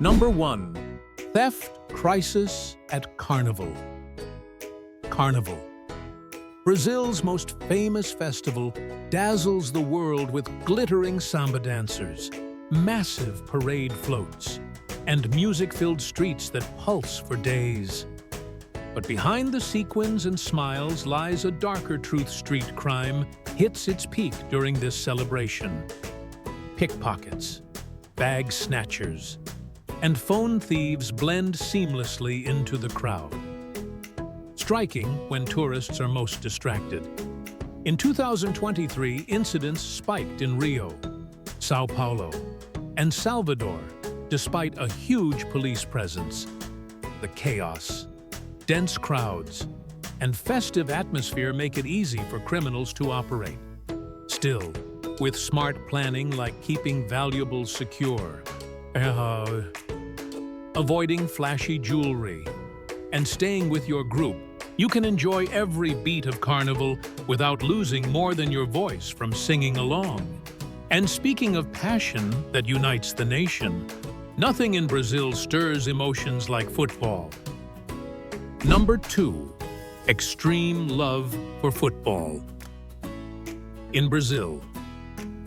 Number 1. Theft Crisis at Carnival. Carnival, Brazil's most famous festival, dazzles the world with glittering samba dancers, massive parade floats, and music-filled streets that pulse for days. But behind the sequins and smiles lies a darker truth. Street crime hits its peak during this celebration. Pickpockets, bag snatchers, and phone thieves blend seamlessly into the crowd, striking when tourists are most distracted. In 2023, incidents spiked in Rio, Sao Paulo, and Salvador, despite a huge police presence. The chaos, dense crowds, and festive atmosphere make it easy for criminals to operate. Still, with smart planning like keeping valuables secure, avoiding flashy jewelry, and staying with your group, you can enjoy every beat of Carnival without losing more than your voice from singing along. And speaking of passion that unites the nation, nothing in Brazil stirs emotions like football. Number 2. Extreme love for football. In Brazil,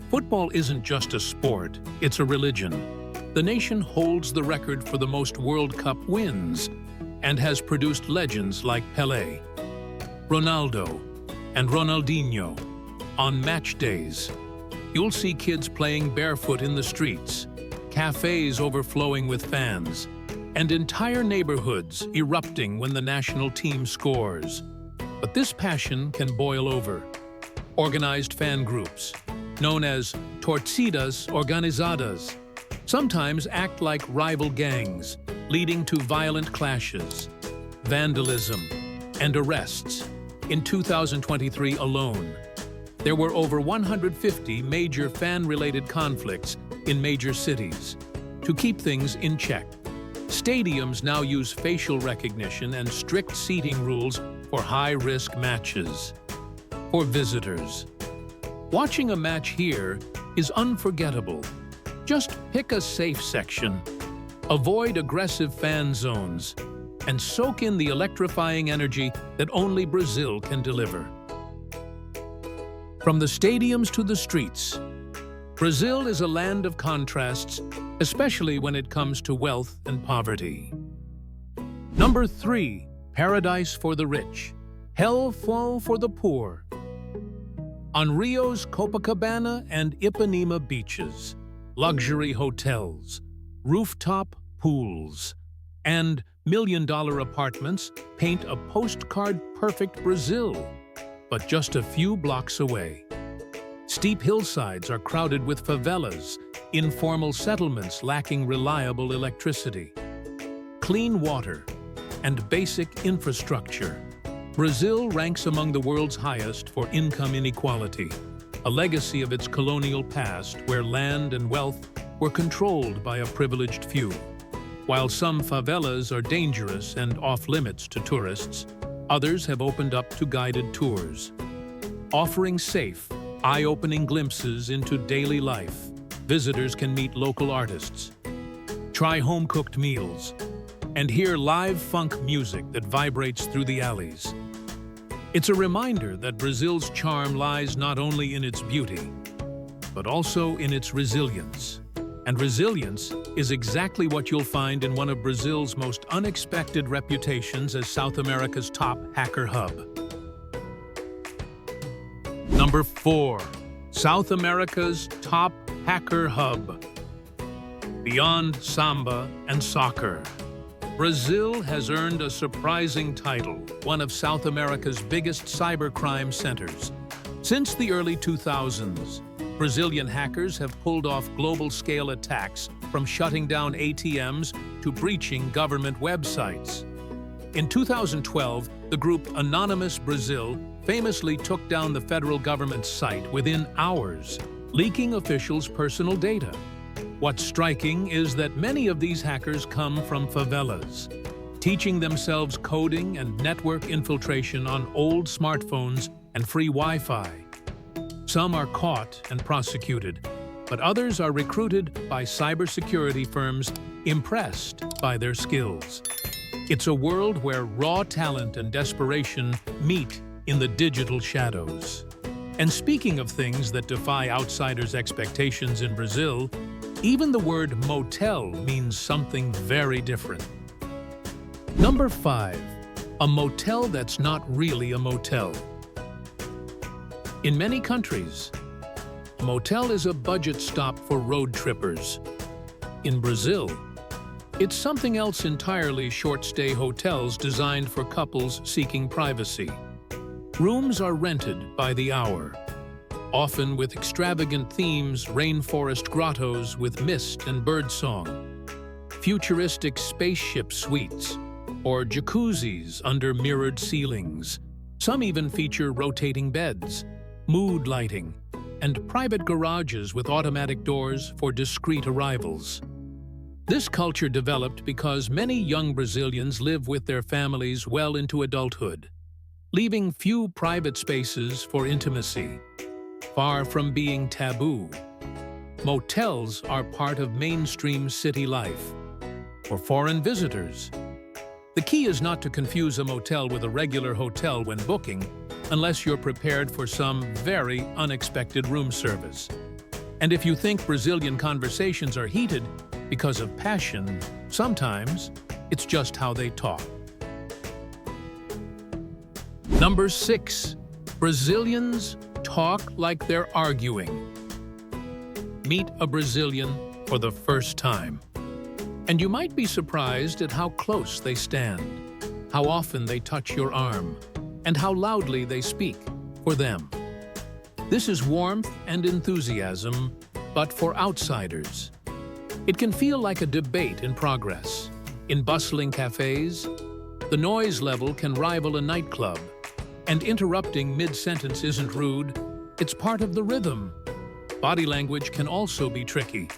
football isn't just a sport, it's a religion. The nation holds the record for the most World Cup wins and has produced legends like Pelé, Ronaldo, and Ronaldinho. On match days, you'll see kids playing barefoot in the streets, cafes overflowing with fans, and entire neighborhoods erupting when the national team scores. But this passion can boil over. Organized fan groups, known as torcidas organizadas, sometimes act like rival gangs, leading to violent clashes, vandalism, and arrests. In 2023 alone, there were over 150 major fan-related conflicts in major cities. To keep things in check, stadiums now use facial recognition and strict seating rules for high-risk matches. For visitors, watching a match here is unforgettable. Just pick a safe section, avoid aggressive fan zones, and soak in the electrifying energy that only Brazil can deliver. From the stadiums to the streets, Brazil is a land of contrasts, especially when it comes to wealth and poverty. Number 3. Paradise for the rich, hell for the poor. On Rio's Copacabana and Ipanema beaches, luxury hotels, rooftop pools, and million-dollar apartments paint a postcard-perfect Brazil. But just a few blocks away, steep hillsides are crowded with favelas, informal settlements lacking reliable electricity, clean water, and basic infrastructure. Brazil ranks among the world's highest for income inequality, a legacy of its colonial past where land and wealth were controlled by a privileged few. While some favelas are dangerous and off-limits to tourists, others have opened up to guided tours, offering safe, eye-opening glimpses into daily life. Visitors can meet local artists, try home-cooked meals, and hear live funk music that vibrates through the alleys. It's a reminder that Brazil's charm lies not only in its beauty, but also in its resilience. And resilience is exactly what you'll find in one of Brazil's most unexpected reputations as South America's top hacker hub. Number 4. South America's top hacker hub. Beyond samba and soccer, Brazil has earned a surprising title, one of South America's biggest cybercrime centers. Since the early 2000s, Brazilian hackers have pulled off global-scale attacks from shutting down ATMs to breaching government websites. In 2012, the group Anonymous Brazil famously took down the federal government's site within hours, leaking officials' personal data. What's striking is that many of these hackers come from favelas, teaching themselves coding and network infiltration on old smartphones and free Wi-Fi. Some are caught and prosecuted, but others are recruited by cybersecurity firms impressed by their skills. It's a world where raw talent and desperation meet in the digital shadows. And speaking of things that defy outsiders' expectations in Brazil, even the word motel means something very different. Number 5. A motel that's not really a motel. In many countries, a motel is a budget stop for road trippers. In Brazil, it's something else entirely: short-stay hotels designed for couples seeking privacy. Rooms are rented by the hour, often with extravagant themes, rainforest grottos with mist and birdsong, futuristic spaceship suites, or jacuzzis under mirrored ceilings. Some even feature rotating beds, mood lighting, and private garages with automatic doors for discreet arrivals. This culture developed because many young Brazilians live with their families well into adulthood, leaving few private spaces for intimacy. Far from being taboo, motels are part of mainstream city life. For foreign visitors, the key is not to confuse a motel with a regular hotel when booking, unless you're prepared for some very unexpected room service. And if you think Brazilian conversations are heated because of passion, sometimes it's just how they talk. Number 6. Brazilians talk like they're arguing. Meet a Brazilian for the first time, and you might be surprised at how close they stand, how often they touch your arm, and how loudly they speak for them. This is warmth and enthusiasm, but for outsiders. It can feel like a debate in progress. In bustling cafes, the noise level can rival a nightclub, and interrupting mid-sentence isn't rude, it's part of the rhythm. Body language can also be tricky.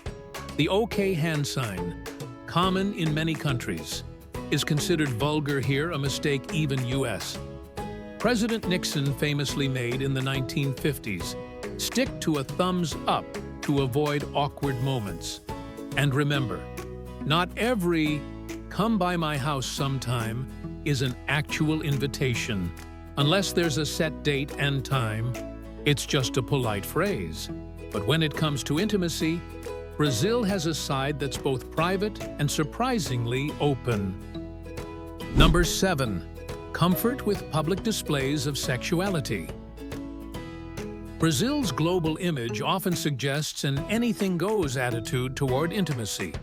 The OK hand sign, common in many countries, is considered vulgar here, a mistake even US. President Nixon famously made in the 1950s, "Stick to a thumbs up to avoid awkward moments." And remember, not every "come by my house sometime" is an actual invitation. Unless there's a set date and time, it's just a polite phrase. But when it comes to intimacy, Brazil has a side that's both private and surprisingly open. Number 7. Comfort with public displays of sexuality. Brazil's global image often suggests an anything-goes attitude toward intimacy.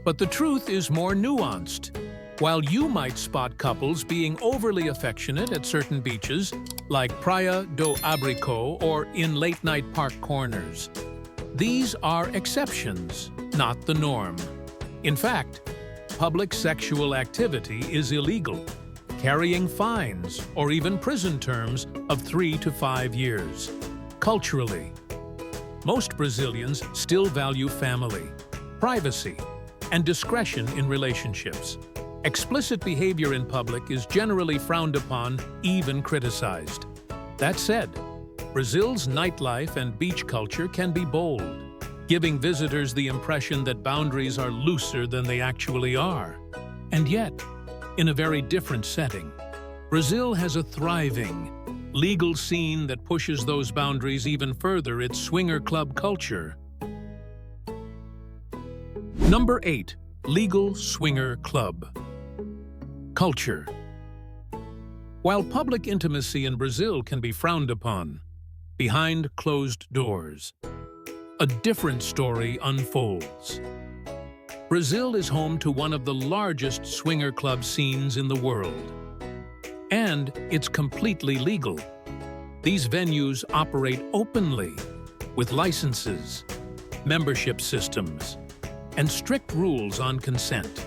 But the truth is more nuanced. While you might spot couples being overly affectionate at certain beaches, like Praia do Abrico or in late-night park corners, these are exceptions, not the norm. In fact, public sexual activity is illegal, carrying fines or even prison terms of 3 to 5 years. Culturally, most Brazilians still value family, privacy, and discretion in relationships. Explicit behavior in public is generally frowned upon, even criticized. That said, Brazil's nightlife and beach culture can be bold, giving visitors the impression that boundaries are looser than they actually are. And yet, in a very different setting, Brazil has a thriving, legal scene that pushes those boundaries even further: its swinger club culture. Number 8. Legal swinger club culture. While public intimacy in Brazil can be frowned upon, behind closed doors, a different story unfolds. Brazil is home to one of the largest swinger club scenes in the world, and it's completely legal. These venues operate openly, with licenses, membership systems, and strict rules on consent,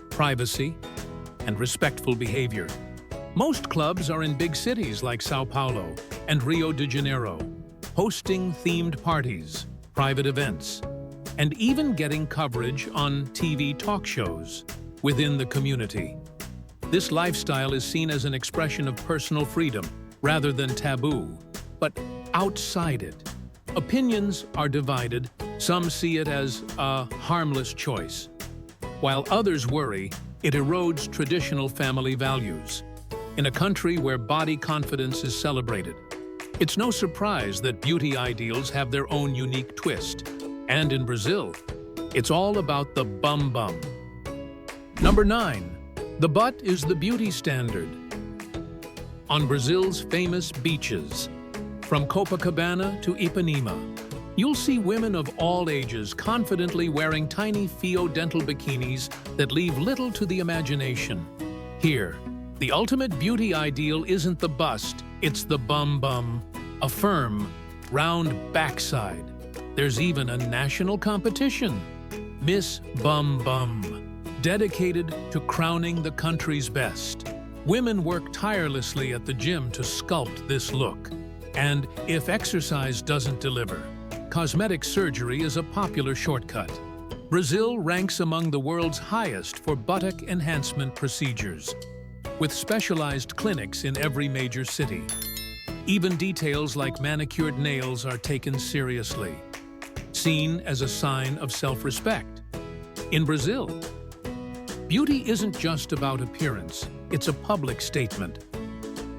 privacy, and respectful behavior. Most clubs are in big cities like São Paulo and Rio de Janeiro, hosting themed parties, private events, and even getting coverage on TV talk shows within the community. This lifestyle is seen as an expression of personal freedom rather than taboo. But outside it, opinions are divided, Some see it as a harmless choice, while others worry it erodes traditional family values. In a country where body confidence is celebrated, it's no surprise that beauty ideals have their own unique twist. And in Brazil, it's all about the bum bum. Number 9. The butt is the beauty standard. On Brazil's famous beaches, from Copacabana to Ipanema, you'll see women of all ages confidently wearing tiny fio-dental bikinis that leave little to the imagination. Here, the ultimate beauty ideal isn't the bust, it's the bum bum, a firm, round backside. There's even a national competition, Miss Bum Bum, dedicated to crowning the country's best. Women work tirelessly at the gym to sculpt this look. And if exercise doesn't deliver, cosmetic surgery is a popular shortcut. Brazil ranks among the world's highest for buttock enhancement procedures, with specialized clinics in every major city. Even details like manicured nails are taken seriously, seen as a sign of self-respect. In Brazil, beauty isn't just about appearance, it's a public statement.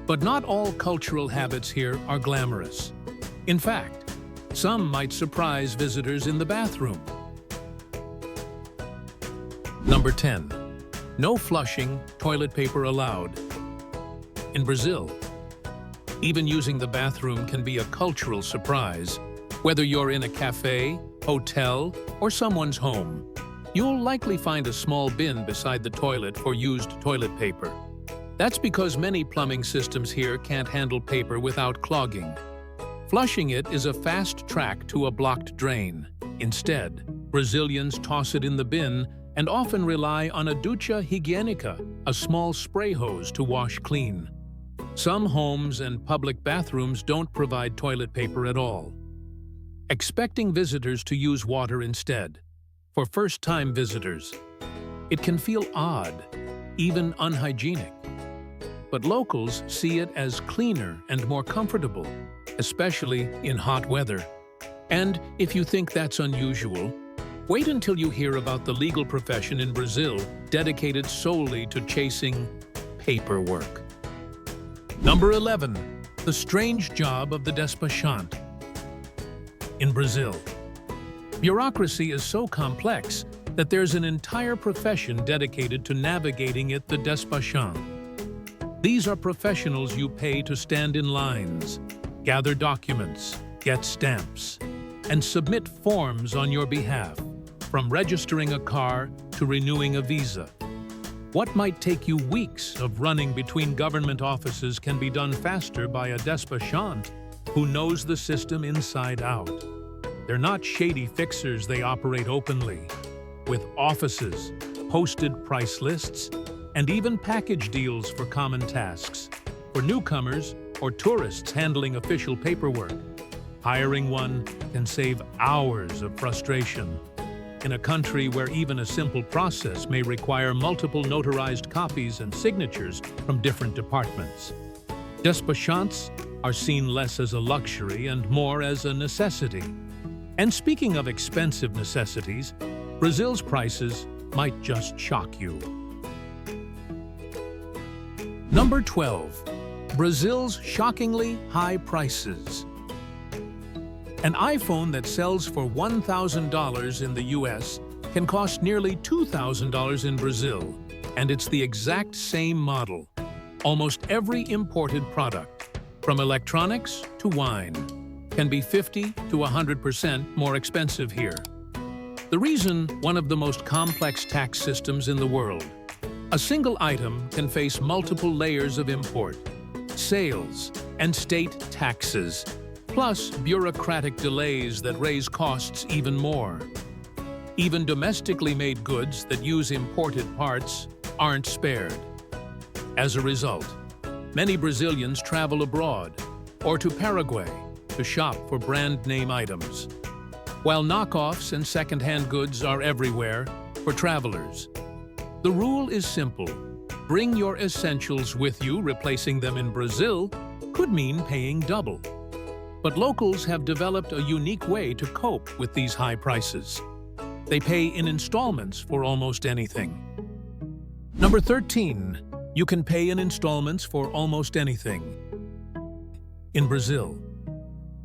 But not all cultural habits here are glamorous. In fact, some might surprise visitors in the bathroom. Number 10. No flushing, toilet paper allowed. In Brazil, even using the bathroom can be a cultural surprise. Whether you're in a cafe, hotel, or someone's home, you'll likely find a small bin beside the toilet for used toilet paper. That's because many plumbing systems here can't handle paper without clogging. Flushing it is a fast track to a blocked drain. Instead, Brazilians toss it in the bin and often rely on a ducha higienica, a small spray hose to wash clean. Some homes and public bathrooms don't provide toilet paper at all, expecting visitors to use water instead. For first-time visitors, it can feel odd, even unhygienic. But locals see it as cleaner and more comfortable, especially in hot weather. And if you think that's unusual, wait until you hear about the legal profession in Brazil dedicated solely to chasing paperwork. Number 11. The strange job of the Despachante. In Brazil, bureaucracy is so complex that there's an entire profession dedicated to navigating it, the Despachante. These are professionals you pay to stand in lines, gather documents, get stamps, and submit forms on your behalf, from registering a car to renewing a visa. What might take you weeks of running between government offices can be done faster by a despachante who knows the system inside out. They're not shady fixers, they operate openly, with offices, posted price lists, and even package deals for common tasks. For newcomers or tourists handling official paperwork, hiring one can save hours of frustration. In a country where even a simple process may require multiple notarized copies and signatures from different departments, despachantes are seen less as a luxury and more as a necessity. And speaking of expensive necessities, Brazil's prices might just shock you. Number 12. Brazil's shockingly high prices. An iPhone that sells for $1,000 in the US can cost nearly $2,000 in Brazil, and it's the exact same model. Almost every imported product, from electronics to wine, can be 50 to 100% more expensive here. The reason, one of the most complex tax systems in the world. A single item can face multiple layers of import, sales, and state taxes, plus bureaucratic delays that raise costs even more. Even domestically made goods that use imported parts aren't spared. As a result, many Brazilians travel abroad or to Paraguay to shop for brand-name items, while knockoffs and second-hand goods are everywhere for travelers. The rule is simple. Bring your essentials with you. Replacing them in Brazil could mean paying double. But locals have developed a unique way to cope with these high prices. They pay in installments for almost anything. Number 13. You can pay in installments for almost anything. In Brazil,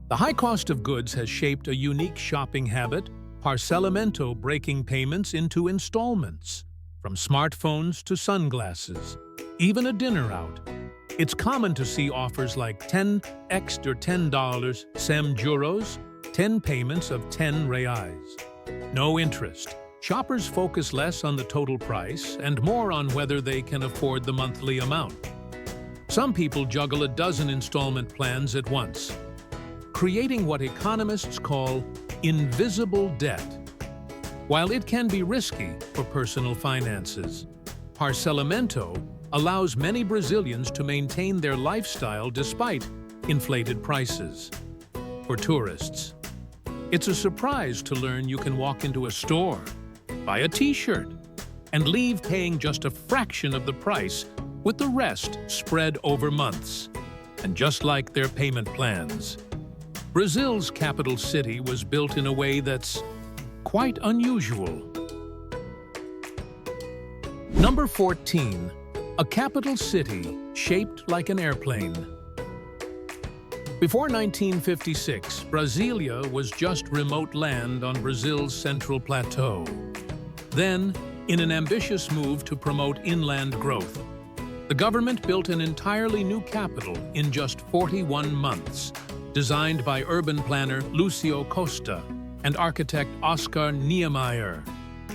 the high cost of goods has shaped a unique shopping habit, parcelamento, breaking payments into installments, from smartphones to sunglasses, even a dinner out. It's common to see offers like 10x or $10, sem juros, 10 payments of 10 reais. No interest. Shoppers focus less on the total price and more on whether they can afford the monthly amount. Some people juggle a dozen installment plans at once, creating what economists call invisible debt. While it can be risky for personal finances, parcelamento allows many Brazilians to maintain their lifestyle despite inflated prices. For tourists, it's a surprise to learn you can walk into a store, buy a t-shirt, and leave paying just a fraction of the price, with the rest spread over months. And just like their payment plans, Brazil's capital city was built in a way that's quite unusual. Number 14. A capital city shaped like an airplane. Before 1956, Brasília was just remote land on Brazil's central plateau. Then, in an ambitious move to promote inland growth, the government built an entirely new capital in just 41 months, designed by urban planner Lúcio Costa and architect Oscar Niemeyer.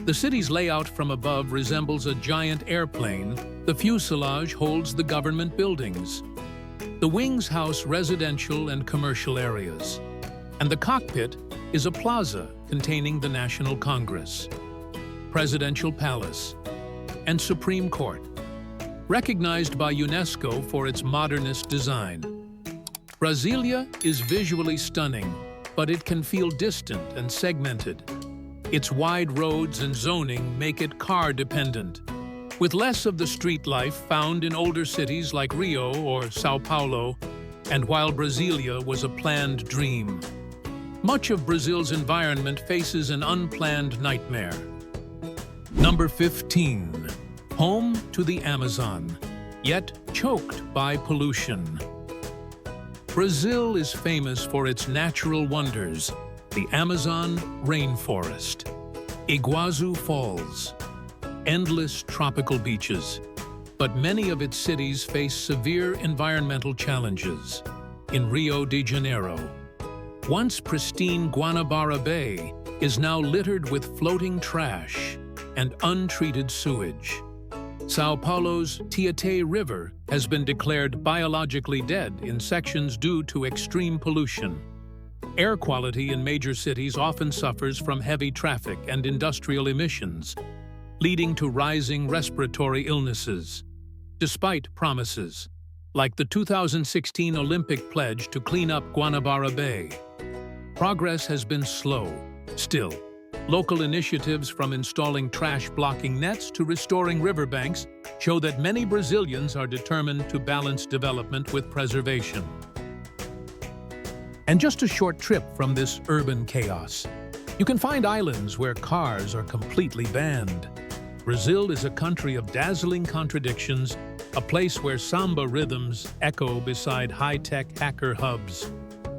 The city's layout from above resembles a giant airplane. The fuselage holds the government buildings. The wings house residential and commercial areas. And the cockpit is a plaza containing the National Congress, Presidential Palace, and Supreme Court, recognized by UNESCO for its modernist design. Brasília is visually stunning, but it can feel distant and segmented. Its wide roads and zoning make it car-dependent, with less of the street life found in older cities like Rio or São Paulo, and while Brasília was a planned dream, much of Brazil's environment faces an unplanned nightmare. Number 15. Home to the Amazon, yet choked by pollution. Brazil is famous for its natural wonders, the Amazon rainforest, Iguazu Falls, endless tropical beaches. But many of its cities face severe environmental challenges. In Rio de Janeiro, once pristine Guanabara Bay is now littered with floating trash and untreated sewage. São Paulo's Tietê River has been declared biologically dead in sections due to extreme pollution. Air quality in major cities often suffers from heavy traffic and industrial emissions, leading to rising respiratory illnesses. Despite promises, like the 2016 Olympic pledge to clean up Guanabara Bay, progress has been slow. Still, local initiatives from installing trash-blocking nets to restoring riverbanks show that many Brazilians are determined to balance development with preservation. And just a short trip from this urban chaos, you can find islands where cars are completely banned. Brazil is a country of dazzling contradictions, a place where samba rhythms echo beside high-tech hacker hubs,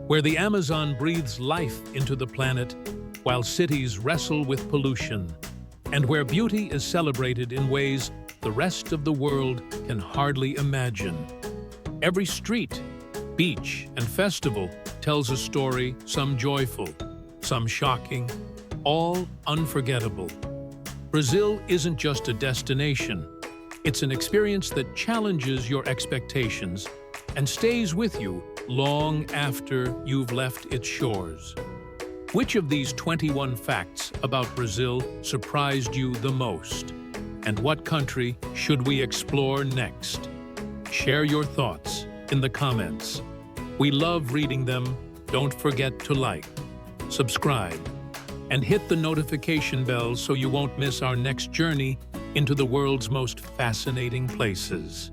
where the Amazon breathes life into the planet while cities wrestle with pollution, and where beauty is celebrated in ways the rest of the world can hardly imagine. Every street, beach, and festival tells a story, some joyful, some shocking, all unforgettable. Brazil isn't just a destination. It's an experience that challenges your expectations and stays with you long after you've left its shores. Which of these 21 facts about Brazil surprised you the most? And what country should we explore next? Share your thoughts in the comments. We love reading them. Don't forget to like, subscribe, and hit the notification bell so you won't miss our next journey into the world's most fascinating places.